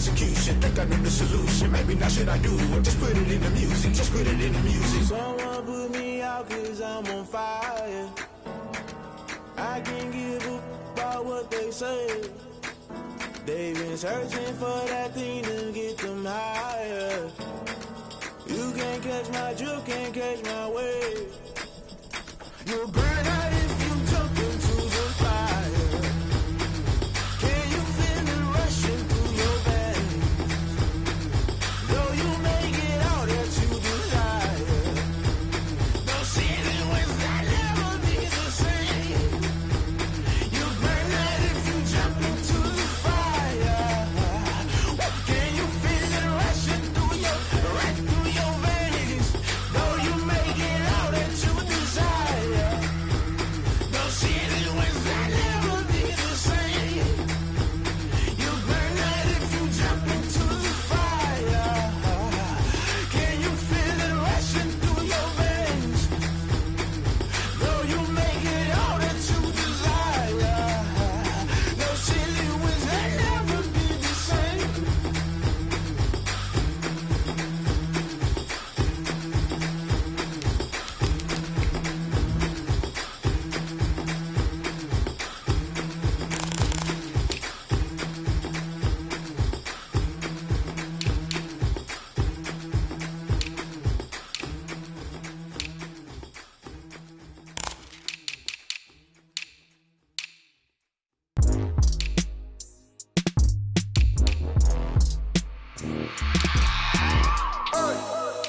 execution. Think I know the solution. Maybe not should I do it? Just put it in the music. Just put it in the music. Someone put me out 'cause I'm on fire. I can't give up about what they say. They've been searching for that thing to get them higher. You can't catch my drift, can't catch my wave. You'll burn out if you jump into the fire. Can you feel it rushing through your veins? Though you may get all that you desire, no ceiling was that never be the same. You burn out if you jump into the fire. Can you feel it rushing through your veins? Though you may get all that you desire, no ceiling was that never be the same. You burn out if you jump into the fire. Can you feel it rushing through your veins? Though you may get all that you desire, no ceiling was that never be the same.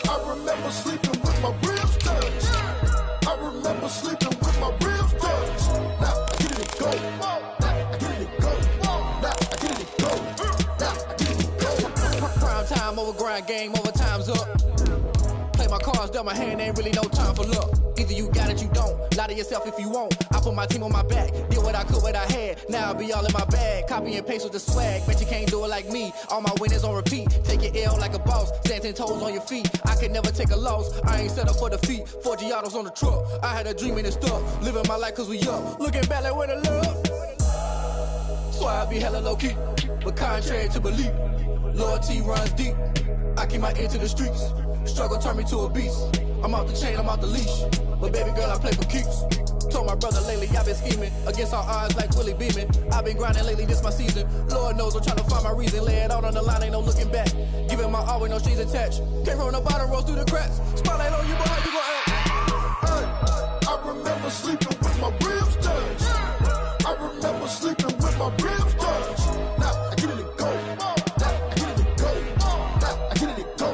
I remember sleeping with my ribs touched. I remember sleeping with my ribs touched. Now I get it go. Now I get it go. Now I get it go. Now I get it go. Prime time over grind, game over, time's up. Play my cards, dealt my hand, ain't really no time for luck. Either you got it, you don't. Lie to yourself if you won't. I put my team on my back, did what I could, what I had. Now I'll be all in my bag. Copy and paste with the swag. Bet you can't do it like me. All my winners on repeat. Take your L like a boss. Stand 10 toes on your feet. I can never take a loss. I ain't set up for defeat. 4 Giottos on the truck. I had a dream and it's stuck. Living my life 'cause we up. Looking back like where the love. So I be hella low key. But contrary to belief, loyalty runs deep. I keep my ear to the streets. Struggle turned me to a beast. I'm off the chain, I'm off the leash. But baby girl, I play for keeps. Told my brother lately, I've been scheming. Against all odds like Willie Beeman. I've been grinding lately, this my season. Lord knows I'm trying to find my reason. Lay it out on the line, ain't no looking back. Giving my all with no strings attached. Came from the bottom, rose through the cracks. Spotlight on you, boy, how you gon' act? I remember sleeping with my ribs touched. I remember sleeping with my ribs touched. Now I get it go. Now I get it go. Now I get it go.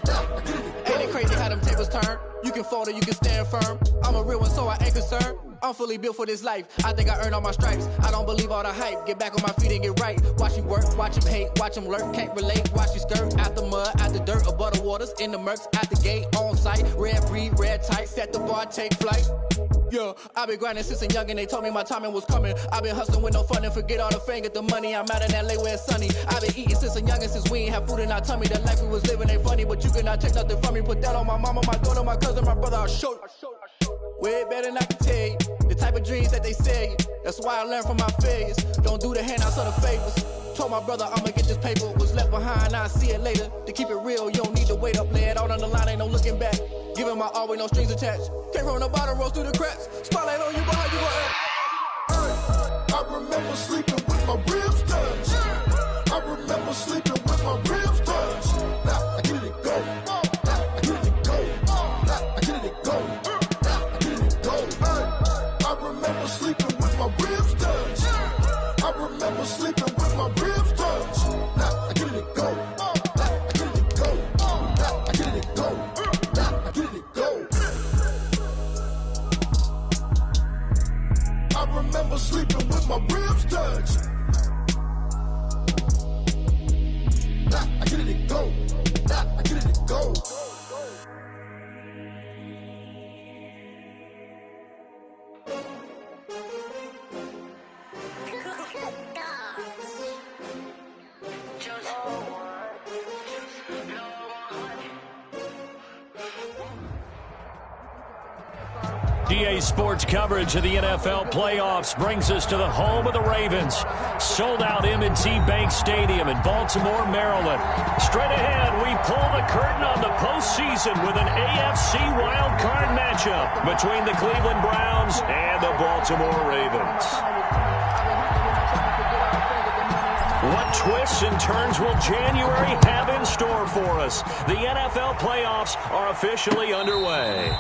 Now I get it go. Ain't it crazy how them tables turn? You can fold or you can stand firm. I'm a real one, so I ain't concerned. I'm fully built for this life. I think I earned all my stripes. I don't believe all the hype. Get back on my feet and get right. Watch you work, watch him hate, watch him lurk. Can't relate, watch you skirt. Out the mud, out the dirt, above the waters, in the murks, out the gate, on site. Red breed, red tight, set the bar, take flight. Yeah, I been grinding since a youngin', they told me my timing was coming. I been hustling with no fun and forget all the fame, get the money. I'm out in LA where it's sunny. I been eating since a youngin', since we ain't have food in our tummy. The life we was living ain't funny, but you cannot take nothing from me. Put that on my mama, my daughter, my cousin, my brother, I'll show you. Way better than I can tell you. The type of dreams that they sell you. That's why I learned from my failures. Don't do the handouts or the favors. Told my brother I'ma get this paper. Was left behind, I'll see it later. To keep it real, you don't need to wait up. Lay it out on the line, ain't no looking back. Giving my all with no strings attached. Came from the bottom, rose through the cracks. Spotlight on you, boy, how you gon' act? I remember sleeping with my ribs touched. I remember sleeping with my ribs touched. Now I get it go. Now I get it go. Now I get it go. Now I get it go. I remember sleeping with my ribs touched. I remember sleeping with my ribs touched. Now I get it go. Now I get it go. Now I get it go. Now I get it go. I remember sleeping with my ribs touched. Now I get it go. Now I get it go. DA Sports coverage of the NFL playoffs brings us to the home of the Ravens. Sold-out M&T Bank Stadium in Baltimore, Maryland. Straight ahead, we pull the curtain on the postseason with an AFC wildcard matchup between the Cleveland Browns and the Baltimore Ravens. What twists and turns will January have in store for us? The NFL playoffs are officially underway.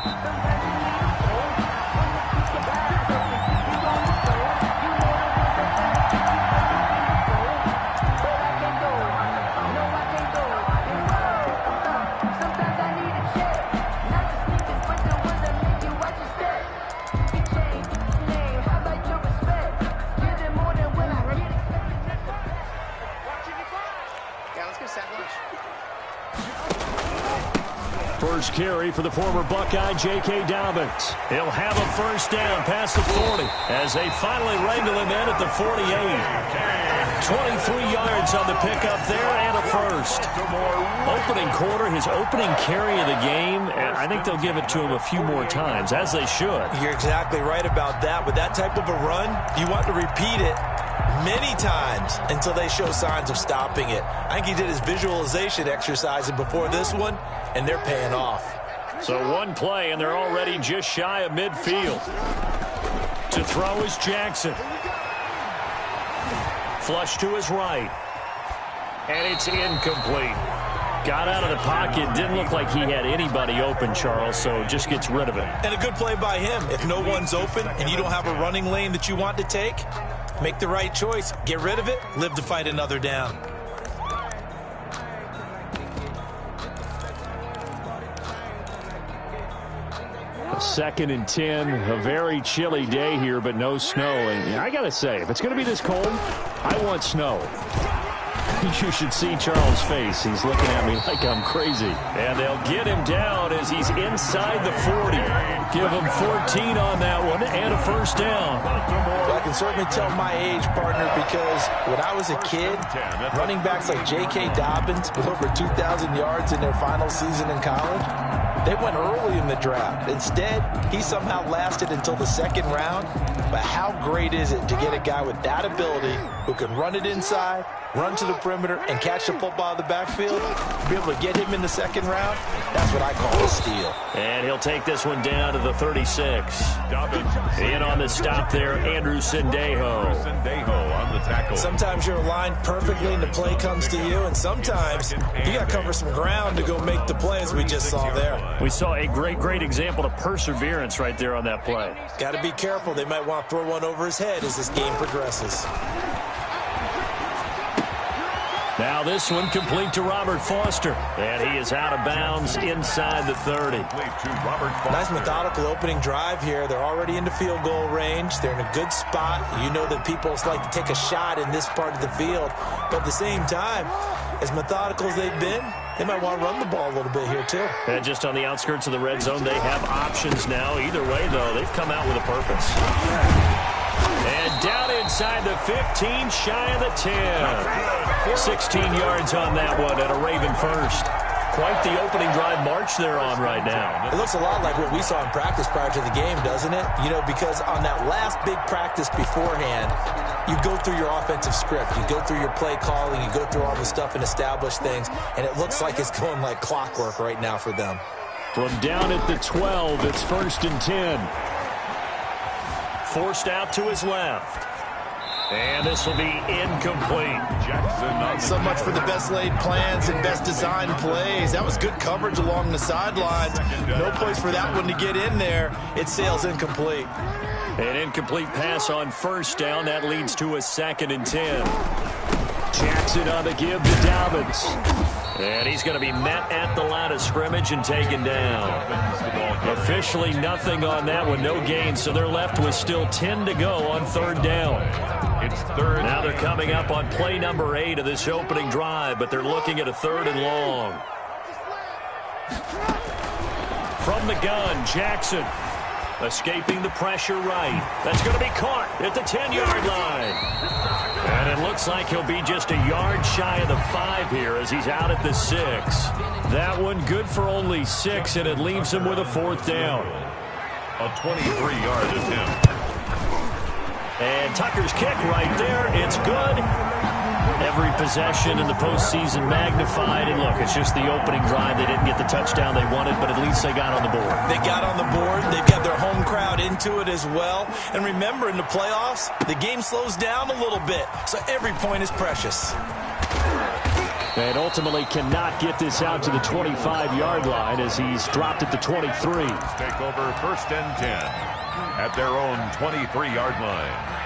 First carry for the former Buckeye, J.K. Dobbins. He'll have a first down past the 40 as they finally wrangle him in at the 48. 23 yards on the pickup there and a first. Opening quarter, his opening carry of the game, and I think they'll give it to him a few more times, as they should. You're exactly right about that. With that type of a run, you want to repeat it many times until they show signs of stopping it. I think he did his visualization exercise before this one, and they're paying off. So one play, and they're already just shy of midfield. To throw is Jackson. Flush to his right. And it's incomplete. Got out of the pocket. Didn't look like he had anybody open, Charles, so just gets rid of it. And a good play by him. If no one's open and you don't have a running lane that you want to take, make the right choice. Get rid of it. Live to fight another down. Second and 10, a very chilly day here, but no snow. And I got to say, if it's going to be this cold, I want snow. You should see Charles' face. He's looking at me like I'm crazy. And they'll get him down as he's inside the 40. Give him 14 on that one and a first down. Well, I can certainly tell my age, partner, because when I was a kid, running backs like J.K. Dobbins with over 2,000 yards in their final season in college, they went early in the draft. Instead, he somehow lasted until the second round. But how great is it to get a guy with that ability who can run it inside, run to the perimeter, and catch the football in the backfield? Be able to get him in the second round, that's what I call a steal. And he'll take this one down to the 36. In on the stop there, Andrew Sendejo. On the tackle. Sometimes you're aligned perfectly and the play comes to you, and sometimes you got to cover some ground to go make the play, as we just saw there. We saw a great example of perseverance right there on that play. Got to be careful. They might want to throw one over his head as this game progresses. Now this one complete to Robert Foster. And he is out of bounds inside the 30. Nice methodical opening drive here. They're already into field goal range. They're in a good spot. You know that people like to take a shot in this part of the field. But at the same time, as methodical as they've been, they might want to run the ball a little bit here too. And just on the outskirts of the red zone, they have options now. Either way, though, they've come out with a purpose. And down inside the 15, shy of the 10. 16 yards on that one and a Raven first. Quite the opening drive march they're on right now. It looks a lot like what we saw in practice prior to the game, doesn't it? You know, because on that last big practice beforehand, you go through your offensive script. You go through your play calling. You go through all the stuff and establish things. And it looks like it's going like clockwork right now for them. From down at the 12, it's 1st and 10. Forced out to his left. And this will be incomplete. So much for the best laid plans and best designed plays. That was good coverage along the sidelines. No place for that one to get in there. It sails incomplete. An incomplete pass on first down. That leads to a 2nd and 10. Jackson on the give to Dobbins. And he's going to be met at the line of scrimmage and taken down. Officially nothing on that one, no gain, so they're left with still 10 to go on 3rd down. It's 3rd. Now they're coming up on play number 8 of this opening drive, but they're looking at a 3rd and long. From the gun, Jackson. Escaping the pressure right. That's going to be caught at the 10-yard line. And it looks like he'll be just a yard shy of the 5 here as he's out at the 6. That one good for only 6, and it leaves him with a 4th down. A 23-yard attempt. And Tucker's kick right there. It's good. Every possession in the postseason magnified. And look, it's just the opening drive. They didn't get the touchdown they wanted, but at least they got on the board. They got on the board. They've got their home crowd into it as well. And remember, in the playoffs, the game slows down a little bit. So every point is precious. And ultimately cannot get this out to the 25-yard line as he's dropped at the 23. Take over 1st and 10 at their own 23-yard line.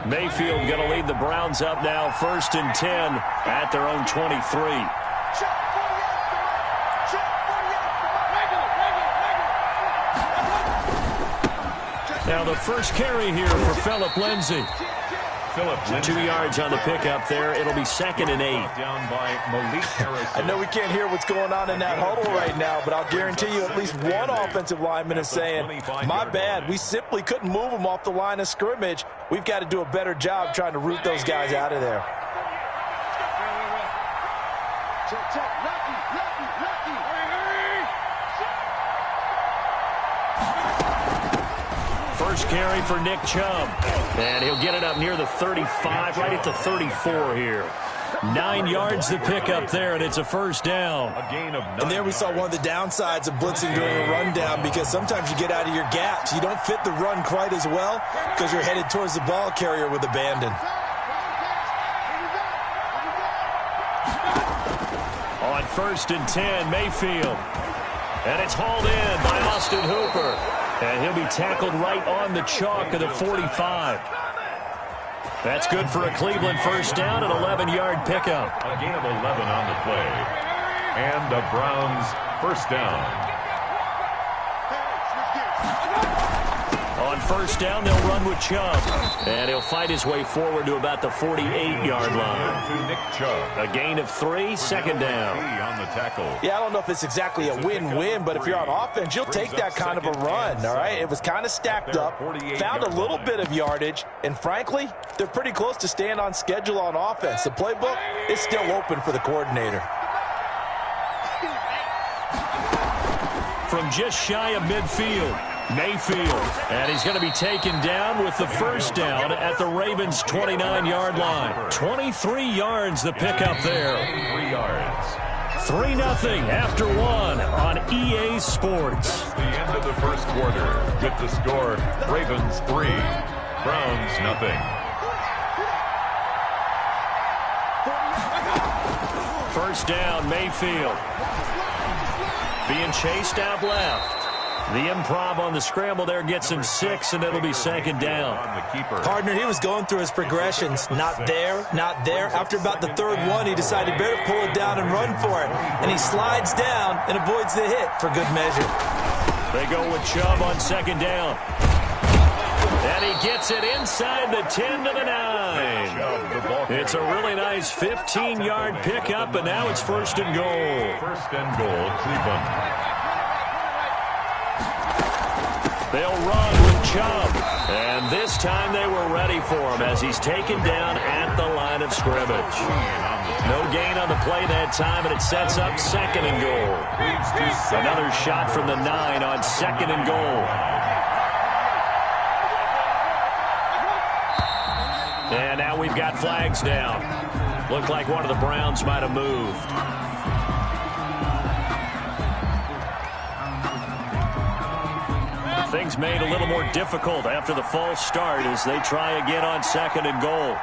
Mayfield going to lead the Browns up now, 1st and 10 at their own 23. Now the first carry here for Phillip Lindsay. 2 yards on the pickup there. It'll be 2nd and 8. Down by Malik Harris. I know we can't hear what's going on in that huddle right now, but I'll guarantee you at least one offensive lineman is saying, my bad, we simply couldn't move them off the line of scrimmage. We've got to do a better job trying to root those guys out of there. First carry for Nick Chubb. And he'll get it up near the 35, right at the 34 here. 9 yards to pick up there, and it's a first down. A gain of 9. And there we saw one of the downsides of blitzing during a rundown, because sometimes you get out of your gaps. You don't fit the run quite as well because you're headed towards the ball carrier with abandon. On 1st and 10, Mayfield. And it's hauled in by Austin Hooper. And he'll be tackled right on the chalk of the 45. That's good for a Cleveland first down, an 11-yard pickup. A gain of 11 on the play. And the Browns first down. On first down, they'll run with Chubb. And he'll fight his way forward to about the 48-yard line. To Nick Chubb. A gain of 3, 2nd down. On the tackle. Yeah, I don't know if it's exactly a win-win, but if you're on offense, you'll take that kind of a run, all right? It was kind of stacked up, found a little bit of yardage, and frankly, they're pretty close to staying on schedule on offense. The playbook is still open for the coordinator. From just shy of midfield, Mayfield. And he's going to be taken down with the first down at the Ravens' 29-yard line. 23 yards the pickup there. 3 yards. 3-0 after 1 on EA Sports. The end of the first quarter with the score, Ravens 3, Browns 0. First down, Mayfield. Being chased out left. The improv on the scramble there gets him 6, and it'll be 2nd down. Partner, he was going through his progressions. Not there, not there. After about the 3rd one, he decided better pull it down and run for it. And he slides down and avoids the hit for good measure. They go with Chubb on 2nd down. And he gets it inside the 10 to the 9. It's a really nice 15-yard pickup, and now it's 1st and goal. 1st and goal, Cleveland. They'll run with Chubb. And this time they were ready for him as he's taken down at the line of scrimmage. No gain on the play that time, and it sets up 2nd and goal. Another shot from the 9 on 2nd and goal. And now we've got flags down. Looked like one of the Browns might have moved. Things made a little more difficult after the false start as they try again on 2nd and goal.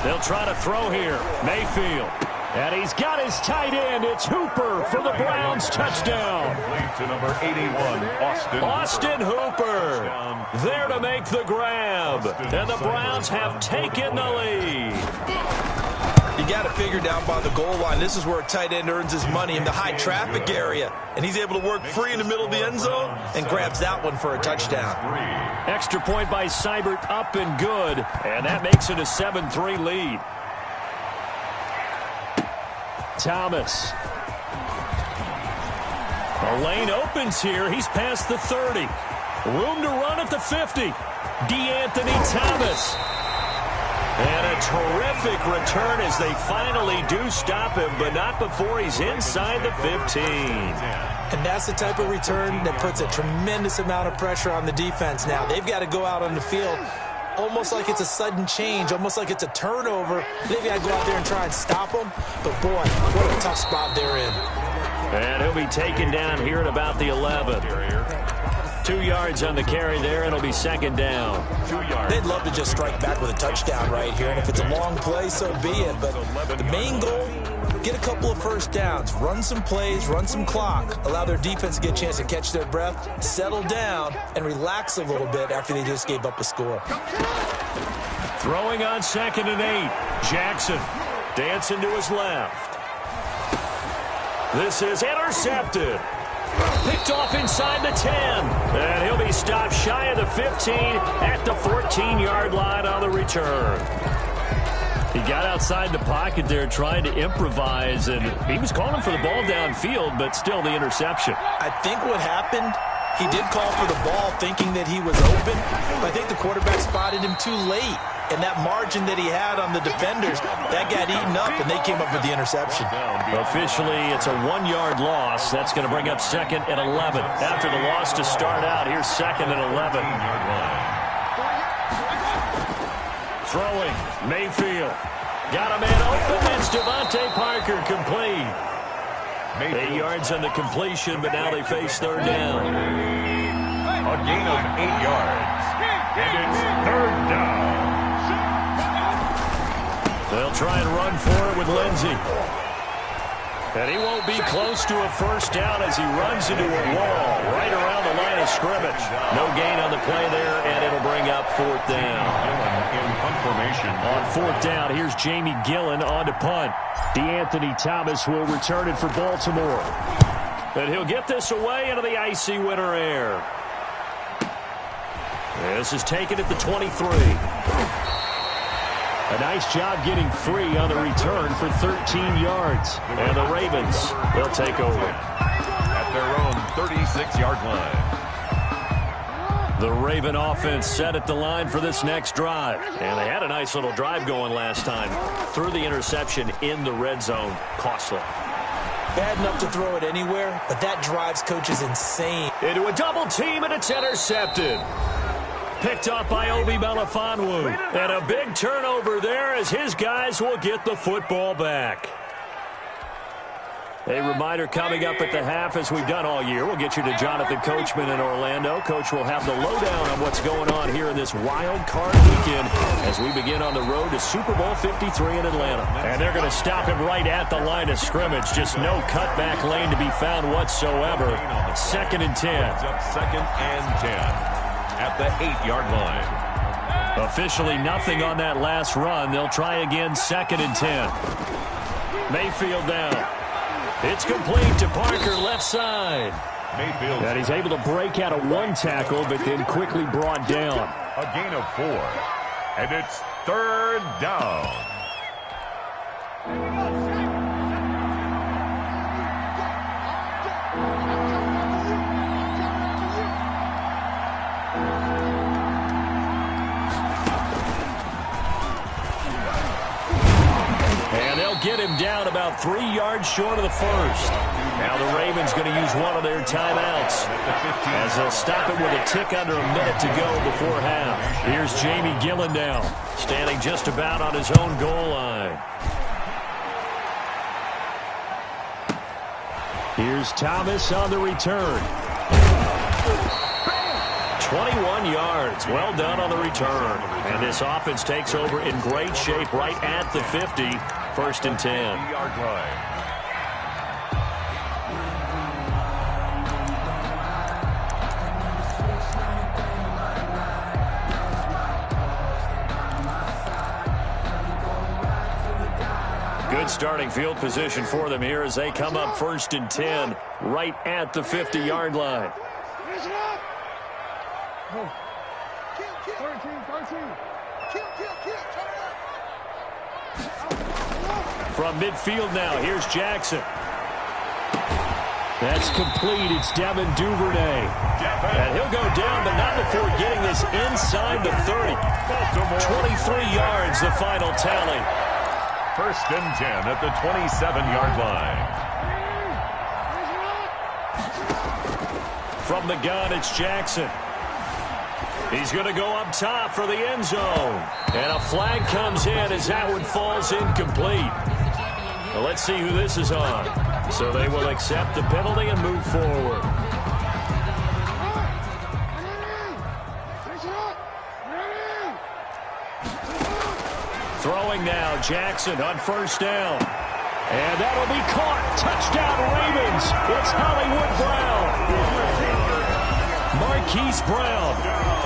They'll try to throw here. Mayfield. And he's got his tight end. It's Hooper for the Browns touchdown. To number 81, Austin Hooper. There to make the grab. And the Browns have taken the lead. You got to figure down by the goal line. This is where a tight end earns his money in the high traffic area. And he's able to work free in the middle of the end zone and grabs that one for a touchdown. Extra point by Seibert, up and good. And that makes it a 7-3 lead. Thomas. A lane opens here. He's past the 30. Room to run at the 50. D'Anthony Thomas. And a terrific return as they finally do stop him, but not before he's inside the 15. And that's the type of return that puts a tremendous amount of pressure on the defense now. They've got to go out on the field almost like it's a sudden change, almost like it's a turnover. They've got to go out there and try and stop them. But, boy, what a tough spot they're in. And he'll be taken down here at about the 11. 2 yards on the carry there, and it'll be second down. 2 yards. They'd love to just strike back with a touchdown right here, and if it's a long play, so be it. But the main goal, get a couple of first downs, run some plays, run some clock, allow their defense to get a chance to catch their breath, settle down, and relax a little bit after they just gave up a score. Throwing on 2nd and 8. Jackson dancing to his left. This is intercepted. Picked off inside the 10. And he'll be stopped shy of the 15 at the 14-yard line on the return. He got outside the pocket there trying to improvise, and he was calling for the ball downfield, but still the interception. I think what happened, he did call for the ball thinking that he was open, but I think the quarterback spotted him too late. And that margin that he had on the defenders, that got eaten up, and they came up with the interception. Officially, it's a 1-yard loss. That's going to bring up 2nd and 11. After the loss to start out, here's 2nd and 11. Throwing, Mayfield. Got a man open. It's Devontae Parker complete. 8 yards on the completion, but now they face third down. A gain of 8 yards. And it's third down. They'll try and run for it with Lindsey. And he won't be close to a first down as he runs into a wall right around the line of scrimmage. No gain on the play there, and it'll bring up fourth down. In punt formation. On fourth down, here's Jamie Gillen on to punt. D'Anthony Thomas will return it for Baltimore. And he'll get this away into the icy winter air. This is taken at the 23. A nice job getting free on the return for 13 yards. And the Ravens, they'll take over. At their own 36-yard line. The Raven offense set at the line for this next drive. And they had a nice little drive going last time. Threw the interception in the red zone. Costly. Bad enough to throw it anywhere, but that drives coaches insane. Into a double team, and it's intercepted. Picked off by Obi Melifonwu. And a big turnover there as his guys will get the football back. A reminder coming up at the half, as we've done all year. We'll get you to Jonathan Coachman in Orlando. Coach will have the lowdown on what's going on here in this wild card weekend as we begin on the road to Super Bowl 53 in Atlanta. And they're going to stop him right at the line of scrimmage. Just no cutback lane to be found whatsoever. 2nd and 10. Up 2nd and 10. At the 8-yard line. Officially nothing on that last run. They'll try again 2nd and 10. Mayfield down. It's complete to Parker left side. Mayfield. And he's able to break out of one tackle, but then quickly brought down. A gain of 4. And it's third down. Get him down about 3 yards short of the first. Now the Ravens going to use one of their timeouts as they'll stop it with a tick under a minute to go before half. Here's Jamie Gillen now, standing just about on his own goal line. Here's Thomas on the return. 21 yards. Well done on the return. And this offense takes over in great shape right at the 50. 1st and 10. 3-yard line. Good starting field position for them here as they come up 1st and 10 right at the 50-yard line. From midfield now, here's Jackson. That's complete. It's Devin Duvernay. And he'll go down, but not before getting this inside the 30. 23 yards, the final tally. First and 10 at the 27-yard line. From the gun, it's Jackson. He's going to go up top for the end zone. And a flag comes in as that one falls incomplete. Well, let's see who this is on. So they will accept the penalty and move forward. Throwing now, Jackson on first down. And that'll be caught. Touchdown, Ravens. It's Hollywood Brown. Marquise Brown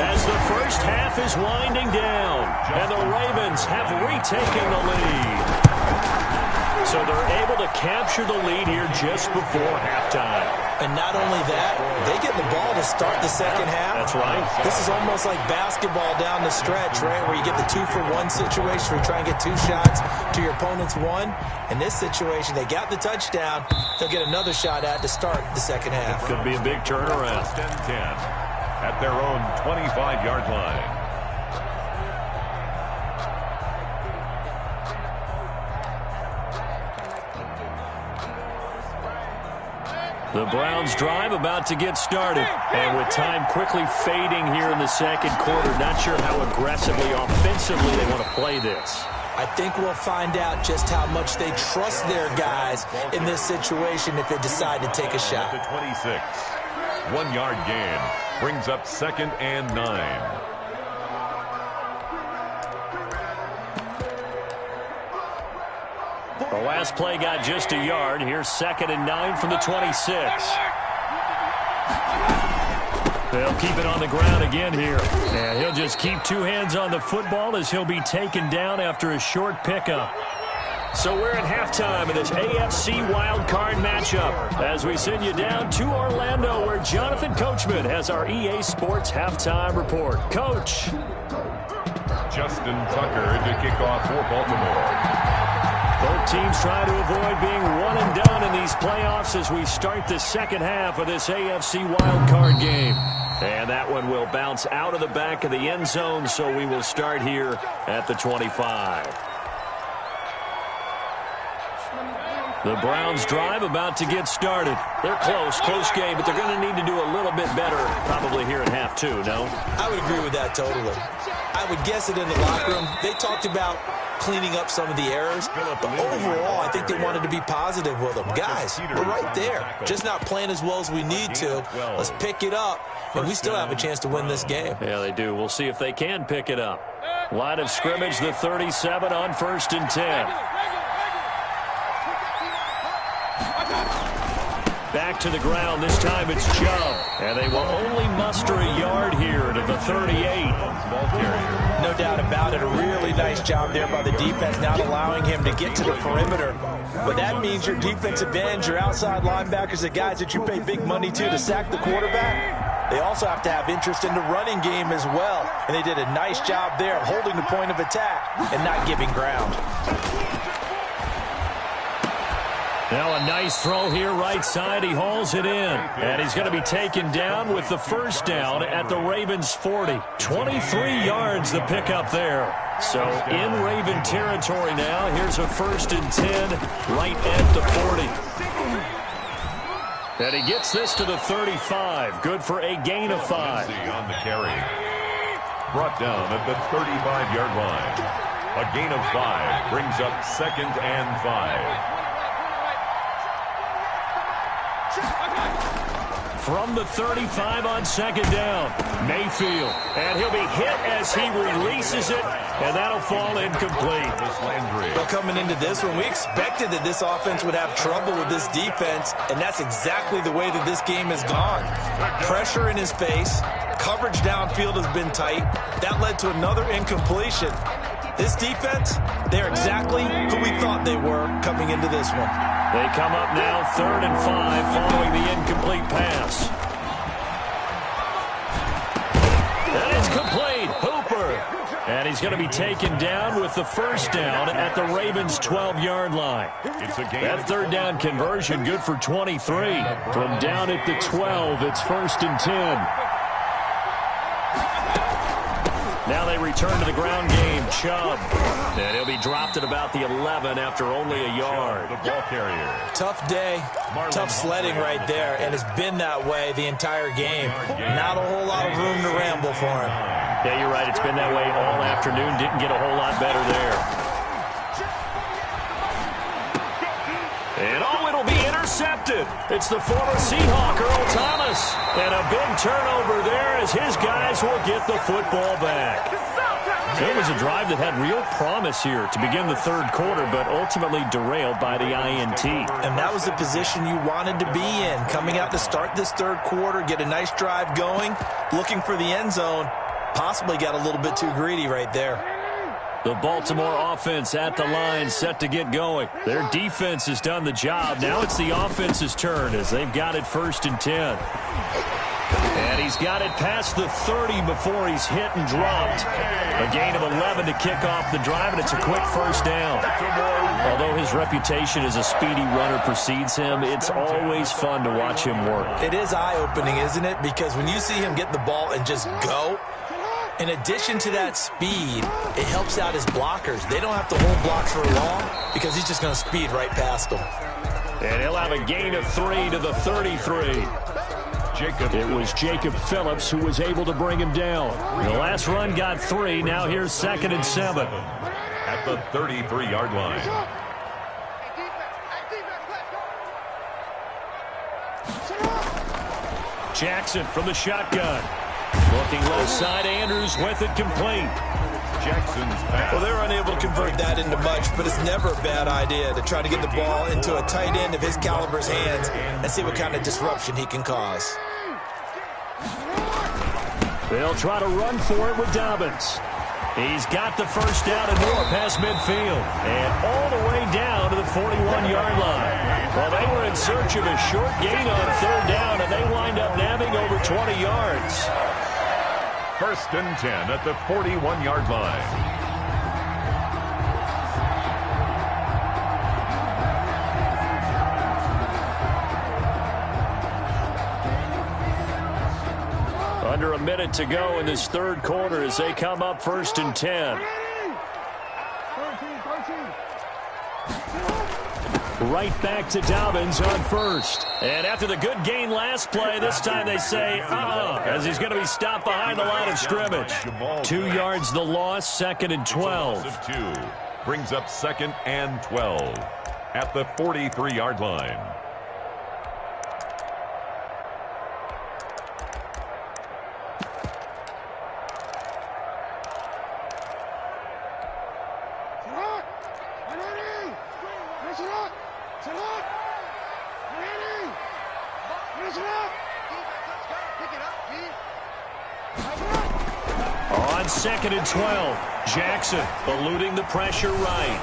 as the first half is winding down. And the Ravens have retaken the lead. So they're able to capture the lead here just before halftime. And not only that, they get the ball to start the second half. That's right. This is almost like basketball down the stretch, right, where you get the 2-for-1 situation where you try and get 2 shots to your opponent's 1. In this situation, they got the touchdown. They'll get another shot at to start the second half. Could be a big turnaround. First and 10 at their own 25-yard line. The Browns drive about to get started. And with time quickly fading here in the second quarter, not sure how aggressively, offensively they want to play this. I think we'll find out just how much they trust their guys in this situation if they decide to take a shot. At the 26. 1-yard gain brings up 2nd and 9. The last play got just a yard. Here's 2nd and 9 from the 26. They'll keep it on the ground again here. And he'll just keep 2 hands on the football as he'll be taken down after a short pickup. So we're at halftime of this AFC wildcard matchup as we send you down to Orlando where Jonathan Coachman has our EA Sports halftime report. Coach. Justin Tucker to kick off for Baltimore. Both teams try to avoid being one and done in these playoffs as we start the second half of this AFC wildcard game. And that one will bounce out of the back of the end zone, so we will start here at the 25. The Browns drive about to get started. They're close game, but they're going to need to do a little bit better probably here in half 2, no? I would agree with that totally. I would guess it in the locker room. They talked about cleaning up some of the errors, but overall, I think they wanted to be positive with them. Guys, we're right there. Just not playing as well as we need to. Let's pick it up, and we still have a chance to win this game. Yeah, they do. We'll see if they can pick it up. Line of scrimmage, the 37 on 1st and 10. Back to the ground. This time it's Chubb. And they will only muster a yard here to the 38. No doubt about it. A really nice job there by the defense, not allowing him to get to the perimeter. But that means your defensive ends, your outside linebackers, the guys that you pay big money to sack the quarterback, they also have to have interest in the running game as well. And they did a nice job there of holding the point of attack and not giving ground. Now a nice throw here right side. He hauls it in. And he's going to be taken down with the first down at the Ravens 40. 23 yards the pickup there. So in Raven territory now. Here's a 1st and 10 right at the 40. And he gets this to the 35. Good for a gain of 5. On the carry. Brought down at the 35-yard line. A gain of 5 brings up 2nd and 5. From the 35 on 2nd down, Mayfield. And he'll be hit as he releases it, and that'll fall incomplete. Well, coming into this one, we expected that this offense would have trouble with this defense, and that's exactly the way that this game has gone. Pressure in his face, coverage downfield has been tight. That led to another incompletion. This defense, they're exactly who we thought they were coming into this one. They come up now 3rd and 5 following the incomplete pass. That is complete. Hooper. And And he's going to be taken down with the first down at the Ravens' 12-yard line. That third down conversion good for 23. From down at the 12, it's 1st and 10. Now they return to the ground game. Chubb. And he'll be dropped at about the 11 after only a yard. The ball carrier. Tough day, tough sledding right there, and it's been that way the entire game. Not a whole lot of room to ramble for him. Yeah, you're right. It's been that way all afternoon. Didn't get a whole lot better there. And it'll be intercepted. It's the former Seahawk, Earl Thomas. And a big turnover there as his guys will get the football back. It was a drive that had real promise here to begin the third quarter, but ultimately derailed by the INT. And that was the position you wanted to be in. Coming out to start this third quarter, get a nice drive going, looking for the end zone. Possibly got a little bit too greedy right there. The Baltimore offense at the line, set to get going. Their defense has done the job. Now it's the offense's turn as they've got it 1st and 10. And he's got it past the 30 before he's hit and dropped. A gain of 11 to kick off the drive, and it's a quick first down. Although his reputation as a speedy runner precedes him, it's always fun to watch him work. It is eye-opening, isn't it? Because when you see him get the ball and just go, in addition to that speed, it helps out his blockers. They don't have to hold blocks for long because he's just going to speed right past them. And he'll have a gain of 3 to the 33. It was Jacob Phillips who was able to bring him down. The last run got 3. Now here's 2nd and 7. At the 33-yard line. Jackson from the shotgun. Looking low side, Andrews with it complete. Jackson's pass. Well, they're unable to convert that into much, but it's never a bad idea to try to get the ball into a tight end of his caliber's hands and see what kind of disruption he can cause. They'll try to run for it with Dobbins. He's got the first down and more past midfield. And all the way down to the 41-yard line. Well, they were in search of a short gain on third down, and they wind up nabbing over 20 yards. 1st and 10 at the 41-yard line. Under a minute to go in this third quarter as they come up 1st and 10. Right back to Dobbins on first. And after the good gain last play, this time they say, as he's going to be stopped behind the line of scrimmage. 2 yards the loss, 2nd and 12. Brings up 2nd and 12 at the 43-yard line. On 2nd and 12, Jackson eluding the pressure right.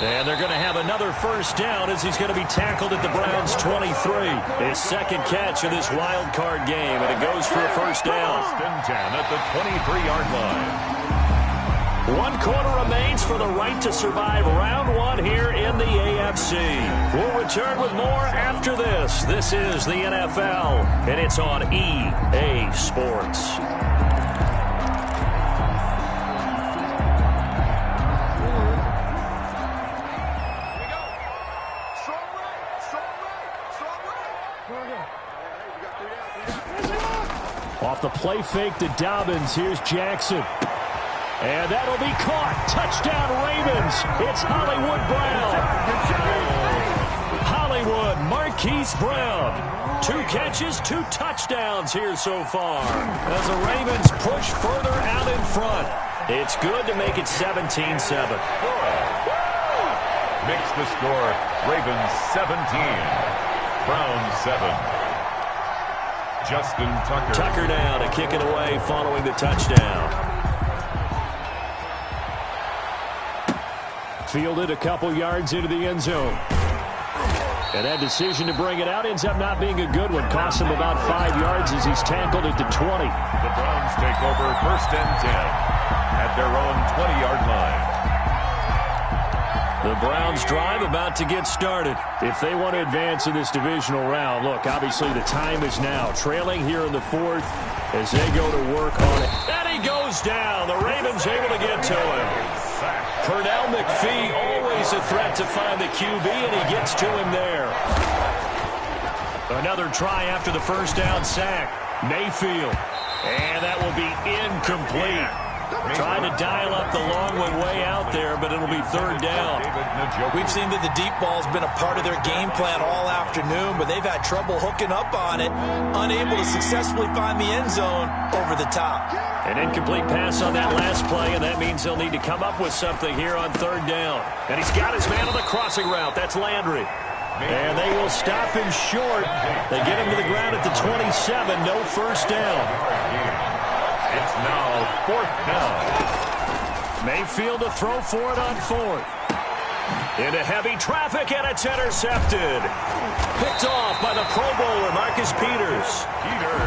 And they're going to have another first down as he's going to be tackled at the Browns' 23. His second catch of this wild card game, and it goes for a first down. 1st and 10 at the 23-yard line. 1 quarter remains for the right to survive round 1 here in the AFC. We'll return with more after this. This is the NFL, and it's on EA Sports. Off the play fake to Dobbins, here's Jackson. And that'll be caught. Touchdown, Ravens. It's Hollywood Brown. Hollywood Marquise Brown. 2 catches, 2 touchdowns here so far. As the Ravens push further out in front. It's good to make it 17-7. Makes the score Ravens 17. Browns 7. Justin Tucker. Tucker now to kick it away following the touchdown. Fielded a couple yards into the end zone. And that decision to bring it out ends up not being a good one. Costs him about 5 yards as he's tackled at the 20. The Browns take over 1st and 10. at their own 20-yard line. The Browns drive about to get started. If they want to advance in this divisional round, look, obviously the time is now. Trailing here in the fourth as they go to work on it. And he goes down. The Ravens able to get to him. Pernell McPhee, always a threat to find the QB, and he gets to him there. Another try after the first down sack. Mayfield. And that will be incomplete. Trying to dial up the long one way out there, but it'll be third down. We've seen that the deep ball's been a part of their game plan all afternoon, but they've had trouble hooking up on it, unable to successfully find the end zone over the top. An incomplete pass on that last play, and that means they'll need to come up with something here on third down. And he's got his man on the crossing route. That's Landry. And they will stop him short. They get him to the ground at the 27. No first down. It's now fourth down. Mayfield to throw for it on fourth. Into heavy traffic, and it's intercepted. Picked off by the Pro Bowler, Marcus Peters.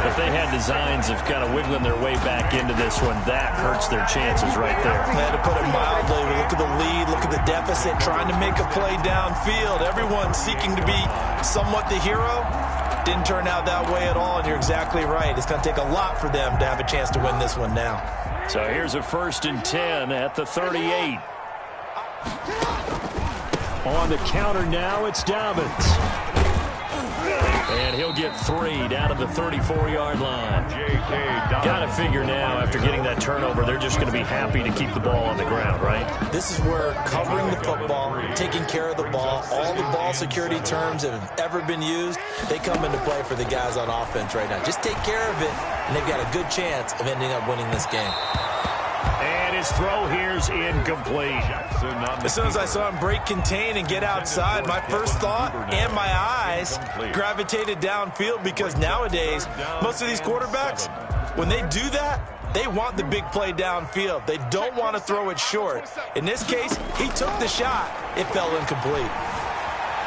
If they had designs of kind of wiggling their way back into this one, that hurts their chances right there. To put it mildly, look at the lead, look at the deficit, trying to make a play downfield. Everyone seeking to be somewhat the hero. Didn't turn out that way at all, and you're exactly right. It's going to take a lot for them to have a chance to win this one now. So here's a 1st and 10 at the 38. On the counter now, it's Dobbins. And he'll get 3 down to the 34-yard line. Got to figure now, after getting that turnover, they're just going to be happy to keep the ball on the ground, right? This is where covering the football, taking care of the ball, all the ball security terms that have ever been used, they come into play for the guys on offense right now. Just take care of it, and they've got a good chance of ending up winning this game. And his throw here's incomplete. As soon as I saw him break contain and get outside, my first thought and my eyes gravitated downfield, because nowadays, most of these quarterbacks, when they do that, they want the big play downfield. They don't want to throw it short. In this case, he took the shot. It fell incomplete.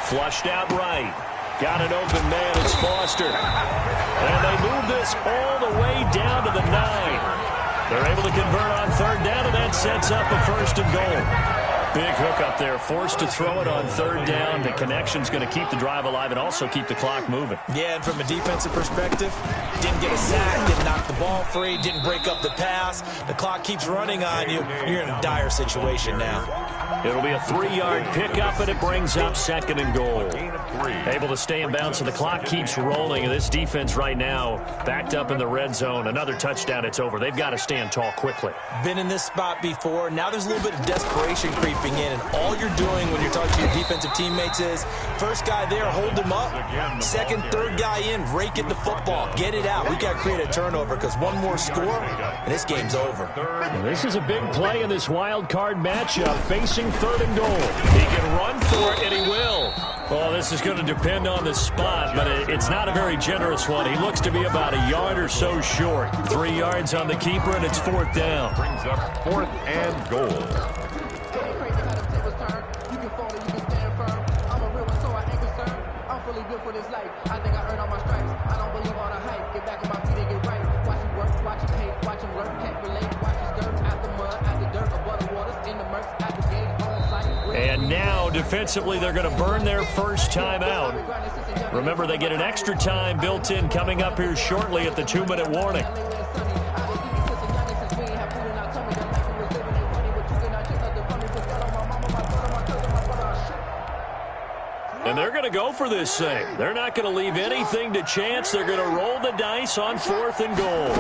Flushed out right. Got an open man. It's Foster. And they move this all the way down to the 9. They're able to convert on third down, and that sets up a 1st and goal. Big hook up there, forced to throw it on third down. The connection's going to keep the drive alive and also keep the clock moving. Yeah, and from a defensive perspective, didn't get a sack, didn't knock the ball free, didn't break up the pass. The clock keeps running on you. You're in a dire situation now. It'll be a 3-yard pickup, and it brings up 2nd and goal. Able to stay in bounds, so the clock keeps rolling. And this defense right now backed up in the red zone. Another touchdown, it's over. They've got to stand tall quickly. Been in this spot before. Now there's a little bit of desperation creeping in, and all you're doing when you're talking to your defensive teammates is, first guy there, hold him up. Second, third guy in, rake at the football. Get it out. We got to create a turnover, because one more score, and this game's over. And this is a big play in this wild card matchup, facing 3rd and goal. He can run for it, and he will. Well, this is going to depend on the spot, but it's not a very generous one. He looks to be about a yard or so short. 3 yards on the keeper, and it's 4th down. Brings up 4th and goal. And now, defensively, they're going to burn their first time out. Remember, they get an extra time built in coming up here shortly at the 2-minute warning. And they're going to go for this thing. They're not going to leave anything to chance. They're going to roll the dice on 4th and goal.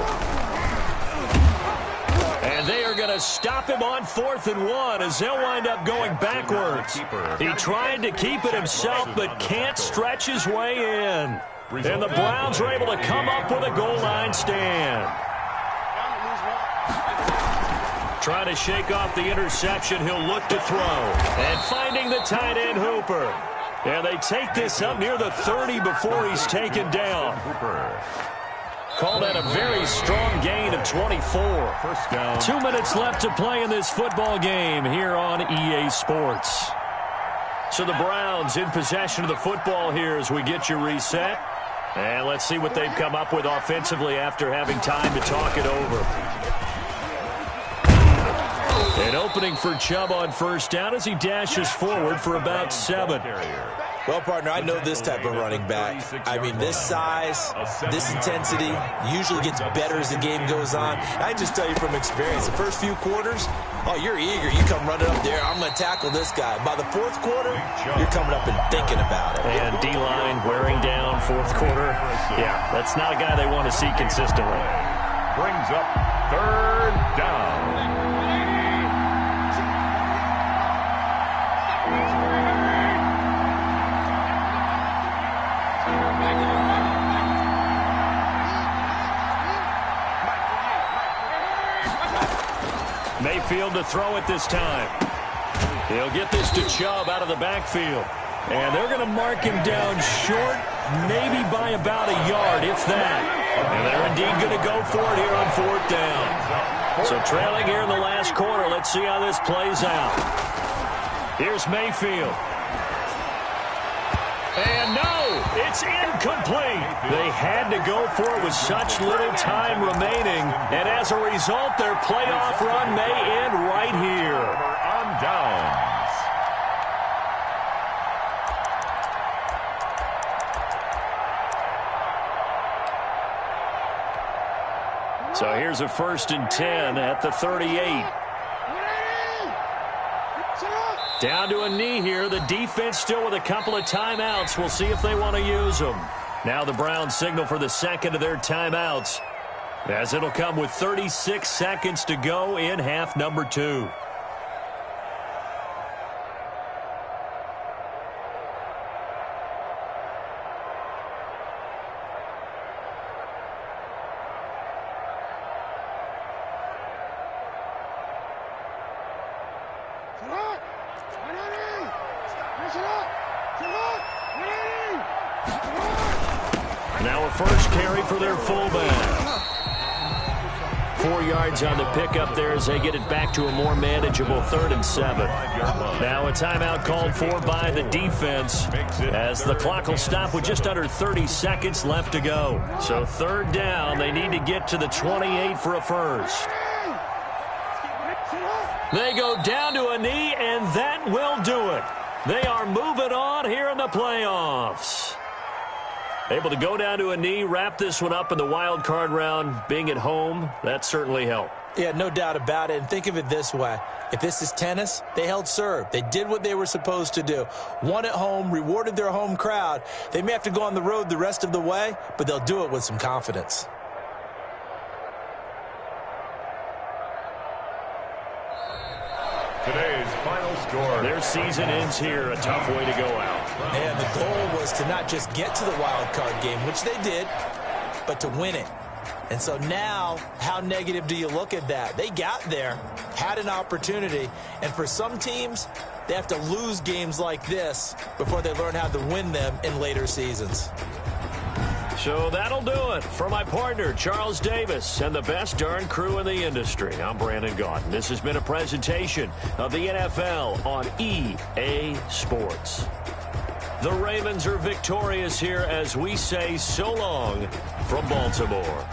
And they are going to stop him on 4th and 1 as they'll wind up going backwards. He tried to keep it himself, but can't stretch his way in. And the Browns are able to come up with a goal line stand. Trying to shake off the interception, he'll look to throw. And finding the tight end, Hooper. And they take this up near the 30 before he's taken down. Called that a very strong gain of 24. First down. 2 minutes left to play in this football game here on EA Sports. So the Browns in possession of the football here as we get you reset. And let's see what they've come up with offensively after having time to talk it over. And opening for Chubb on first down as he dashes forward for about 7. Well, partner, I know this type of running back. I mean, this size, this intensity usually gets better as the game goes on. I just tell you from experience, the first few quarters, oh, you're eager. You come running up there, I'm going to tackle this guy. By the fourth quarter, you're coming up and thinking about it. And D-line wearing down fourth quarter. Yeah, that's not a guy they want to see consistently. Brings up 3rd down. Mayfield to throw it this time. He'll get this to Chubb out of the backfield. And they're going to mark him down short, maybe by about a yard, if that. And they're indeed going to go for it here on 4th down. So trailing here in the last quarter. Let's see how this plays out. Here's Mayfield. And no, it's incomplete. They had to go for it with such little time remaining. And as a result, their playoff run may end right here. On downs. So here's a 1st and 10 at the 38. Down to a knee here. The defense still with a couple of timeouts. We'll see if they want to use them. Now the Browns signal for the second of their timeouts, as it'll come with 36 seconds to go in half number 2. Now a first carry for their fullback. 4 yards on the pickup there as they get it back to a more manageable 3rd and 7. Now a timeout called for by the defense as the clock will stop with just under 30 seconds left to go. So 3rd down, they need to get to the 28 for a first. They go down to a knee, and that will do it. They are moving on here in the playoffs. Able to go down to a knee, wrap this one up in the wild card round. Being at home, that certainly helped. Yeah, no doubt about it. And think of it this way. If this is tennis, they held serve. They did what they were supposed to do. Won at home, rewarded their home crowd. They may have to go on the road the rest of the way, but they'll do it with some confidence. Today's final score. Their season ends here. A tough way to go out. And the goal was to not just get to the wild card game, which they did, but to win it. And so now, how negative do you look at that? They got there, had an opportunity, and for some teams, they have to lose games like this before they learn how to win them in later seasons. So that'll do it for my partner, Charles Davis, and the best darn crew in the industry. I'm Brandon Gaudin. This has been a presentation of the NFL on EA Sports. The Ravens are victorious here as we say so long from Baltimore.